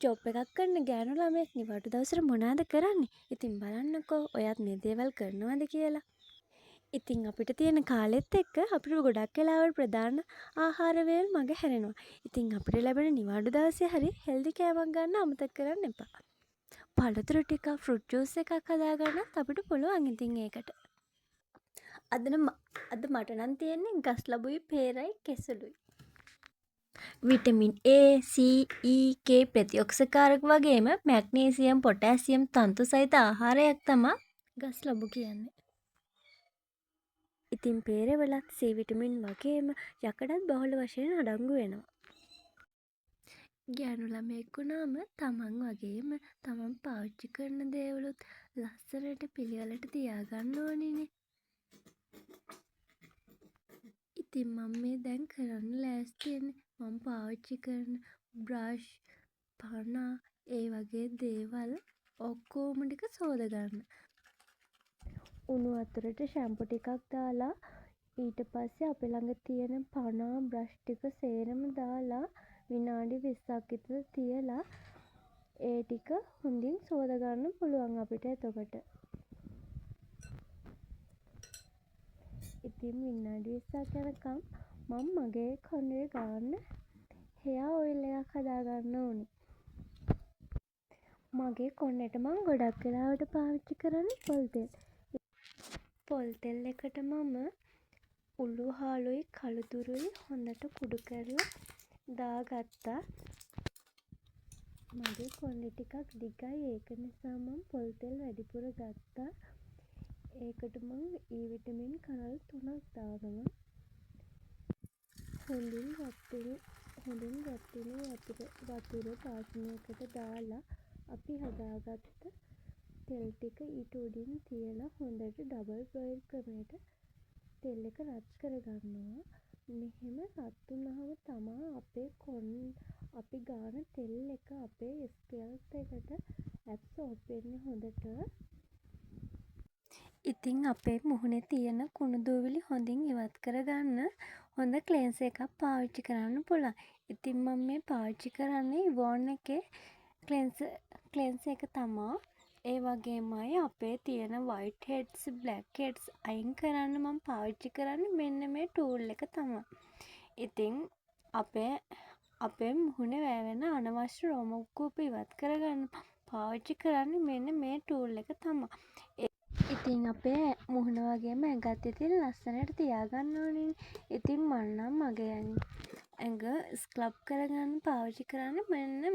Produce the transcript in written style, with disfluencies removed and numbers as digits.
Job එකක් කරන ගෑනු ළමයෙක් නිවාඩු දවසට මොනවද කරන්නේ? ඉතින් බලන්නකෝ ඔයත් මේ දේවල් කරනවද කියලා. ඉතින් අපිට තියෙන කාලෙත් එක්ක අපිට ගොඩක් වෙලාවට ප්‍රධාන ආහාර වේල් මග හැරෙනවා. ඉතින් අපිට ලැබෙන නිවාඩු දවසේ හරි හෙල්දි කෑමක් ගන්න අමතක කරන්න එපා. පළතුරු ටිකක් ෆෘට් ජූස් එකක් හදාගන්නත් අපිට පුළුවන් ඉතින් ඒකට. අද මට නම් තියෙන්නේ ගස් ලැබුයි පේරයි කෙසලුයි. Vitamin A, C, E, K ප්‍රතිඔක්සකාරක වගේම මැග්නීසියම්, පොටෑසියම් තන්තු සහිත ආහාරයක් තමා ගස් ලැබු කියන්නේ. ඉතින් පේරවලත් C විටමින් වගේම යකඩත් බහුල වශයෙන් අඩංගු වෙනවා. ගෑනු ළමයෙක් වුණාම තමන් වගේම තමන් පාවිච්චි කරන දේවලුත් ලස්සනට පිළිවෙලට තියාගන්න ඕනෙනේ. ඉතින් මම මේ දැන් කරන්න ලෑස්ති වෙන්නේ මම පාවිච්චි කරන බ්‍රෂ්, පනා ඒ වගේ දේවල් ඔක්කොම ටික සෝදගන්න. උණු වතුරට ෂැම්පු ටිකක් දාලා ඊට පස්සේ අපි ළඟ තියෙන පනා බ්‍රෂ් ටික සේරම දාලා විනාඩි 20ක් විතර තියලා ඒ ටික හොඳින් සෝදගන්න පුළුවන් අපිට එතකොට. ඉතින් විනාඩි 20ක් යනකම් මම මගේ කනේ ගාන්න හෙයා ඔයිල් එකක් හදාගන්න ඕනේ. මගේ කොණ්ඩෙට මම ගොඩක් වෙලාවට පාවිච්චි කරන්නේ පොල් තෙල්. පොල් තෙල් එකට මම උළු හාලුයි කළුතුරුයි හොඳට කුඩු කරලා දාගත්තා. මගේ කොණ්ඩෙ ටිකක් දිගයි ඒක නිසා මම පොල් තෙල් වැඩිපුර ගත්තා. ඒකට මම E විටමින් කනල් 3ක් දානවා. හොඳින් රත් වෙන වතුර පාත්‍රයකට දාලා අපි හදාගත්ත තෙල් ටික ඊට උඩින් තියලා හොඳට ඩබල් බොයිල් ක්‍රමයට තෙල් එක රත් කරගන්නවා. මෙහෙම රත් වුණාම තමා අපි ගාන තෙල් එක අපේ ස්කැල්ප් එකට ඇබ්සෝබ් වෙන්නේ හොඳට. ඉතින් අපේ මුහුණේ තියෙන කුණු දූවිලි හොඳින් ඉවත් කරගන්න හොඳ ක්ලෙන්සර් එකක් පාවිච්චි කරන්න පුළුවන්. ඉතින් මම මේ පාවිච්චි කරන්නේ ඉවෝන් එකේ ක්ලෙන්සර් එක තමා. ඒ වගේමයි අපේ තියෙන වයිට් හෙඩ්ස්, බ්ලැක් හෙඩ්ස් අයින් කරන්න මම පාවිච්චි කරන්නේ මෙන්න මේ ටූල් එක තමා. ඉතින් අපේ මුහුණේ වැවෙන අනවශ්‍ය රෝම කූප ඉවත් කරගන්න පාවිච්චි කරන්නේ මෙන්න මේ ටූල් එක තමා. ඉතින් අපේ මුහුණ වගේම ඇඟත් ඉතින් ලස්සනට තියාගන්න ඕනේ. ඉතින් මම නම් මගේ ඇඟ ස්ක්‍රබ් කරගන්න පාවිච්චි කරන්නේ මෙන්න